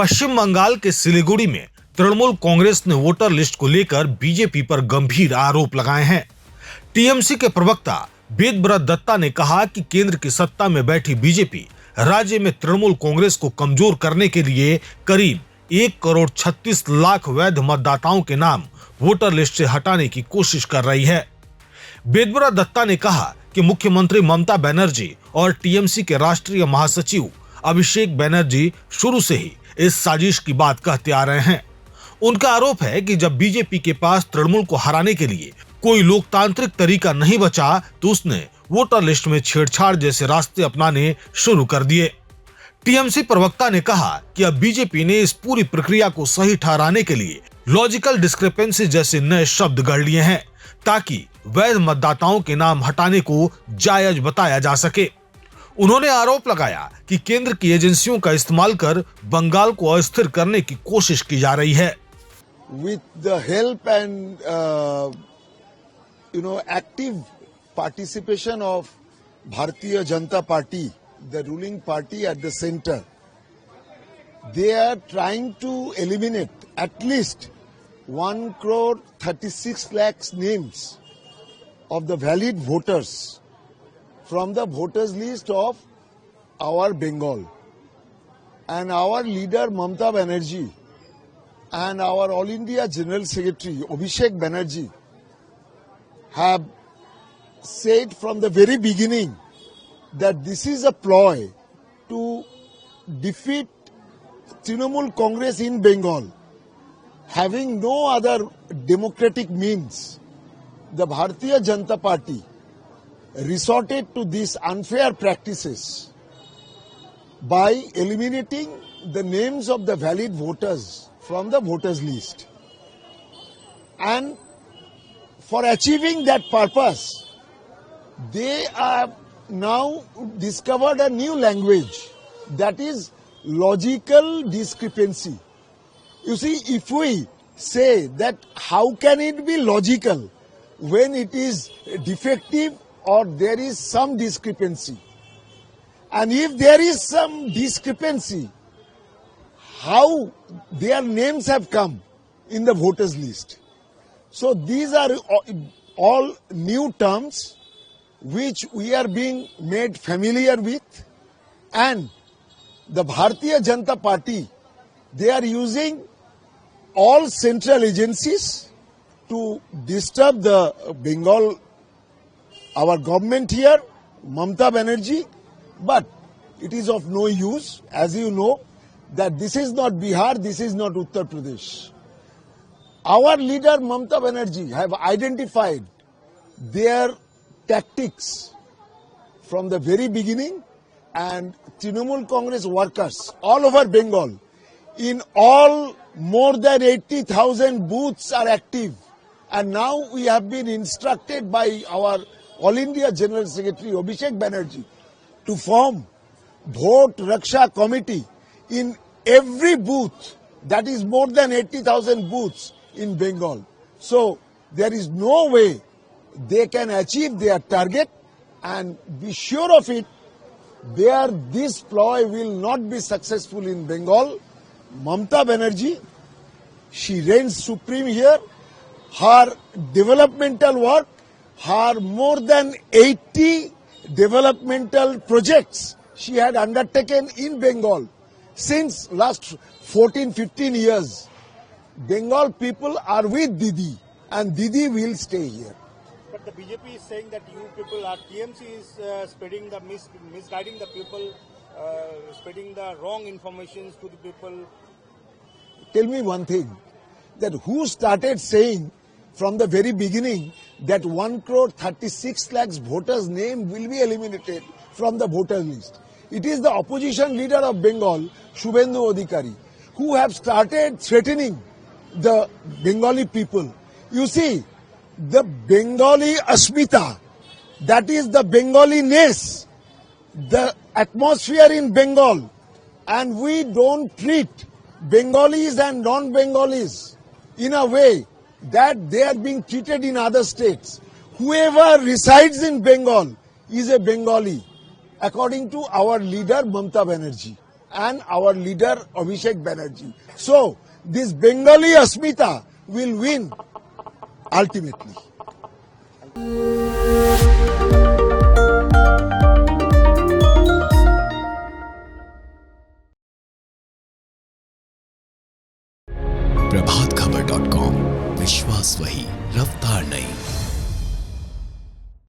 पश्चिम बंगाल के सिलीगुड़ी में तृणमूल कांग्रेस ने वोटर लिस्ट को लेकर बीजेपी पर गंभीर आरोप लगाए हैं। टीएमसी के प्रवक्ता वेदव्रत दत्ता ने कहा कि केंद्र की सत्ता में बैठी बीजेपी राज्य में तृणमूल कांग्रेस को कमजोर करने के लिए करीब 1,36,00,000 वैध मतदाताओं के नाम वोटर लिस्ट से हटाने की कोशिश कर रही है। वेदव्रत दत्ता ने कहा कि मुख्यमंत्री ममता बनर्जी और टीएमसी के राष्ट्रीय महासचिव अभिषेक बनर्जी शुरू से ही इस साजिश की बात कहते आ रहे हैं। उनका आरोप है कि जब बीजेपी के पास तृणमूल को हराने के लिए कोई लोकतांत्रिक तरीका नहीं बचा तो उसने वोटर लिस्ट में छेड़छाड़ जैसे रास्ते अपनाने शुरू कर दिए। टीएमसी प्रवक्ता ने कहा कि अब बीजेपी ने इस पूरी प्रक्रिया को सही ठहराने के लिए लॉजिकल डिस्क्रिपेंसी जैसे नए शब्द गढ़ लिए हैं ताकि वैध मतदाताओं के नाम हटाने को जायज बताया जा सके। उन्होंने आरोप लगाया कि केंद्र की एजेंसियों का इस्तेमाल कर बंगाल को अस्थिर करने की कोशिश की जा रही है। With the help and active participation of Bharatiya Janata Party, the ruling party at the center, they are trying to eliminate at least 1,36,00,000 names of the valid voters from the voters list of our Bengal. And our leader Mamata Banerjee and our All India General Secretary Abhishek Banerjee have said from the very beginning that this is a ploy to defeat Trinamool Congress in Bengal. Having no other democratic means, the Bharatiya Janata Party resorted to these unfair practices by eliminating the names of the valid voters from the voters list. And for achieving that purpose, they have now discovered a new language, that is logical discrepancy. You see, if we say that how can it be logical when it is defective or there is some discrepancy, and if there is some discrepancy, how their names have come in the voters list. So these are all new terms which we are being made familiar with, and the Bharatiya Janata Party, they are using all central agencies to disturb the Bengal, our government here, Mamata Banerjee, but it is of no use. As you know, that this is not Bihar, this is not Uttar Pradesh. Our leader Mamata Banerjee have identified their tactics from the very beginning, and Trinamool Congress workers all over Bengal, in all more than 80,000 booths are active, and now we have been instructed by our All India General Secretary Abhishek Banerjee to form Vote Raksha Committee in every booth, that is more than 80,000 booths in Bengal. So there is no way they can achieve their target, and be sure of it, this ploy will not be successful in Bengal. Mamata Banerjee, she reigns supreme here. Her developmental work, her more than 80 developmental projects she had undertaken in Bengal since last 14-15 years. Bengal people are with Didi, and Didi will stay here. But the BJP is saying that you people are, TMC is spreading the misguiding the people, spreading the wrong information to the people. Tell me one thing, that who started saying from the very beginning that 1,36,00,000 voters' name will be eliminated from the voter list? It is the opposition leader of Bengal, Shubhendu Adhikari, who have started threatening the Bengali people. You see, the Bengali Asmita, that is the Bengali-ness, the atmosphere in Bengal, and we don't treat Bengalis and non-Bengalis in a way that they are being treated in other states. Whoever resides in Bengal is a Bengali, according to our leader Mamata Banerjee. and our leader Abhishek Banerjee. So this Bengali Asmita will win ultimately. Prabhat Khabar .com, विश्वास वही, रफ्तार नहीं।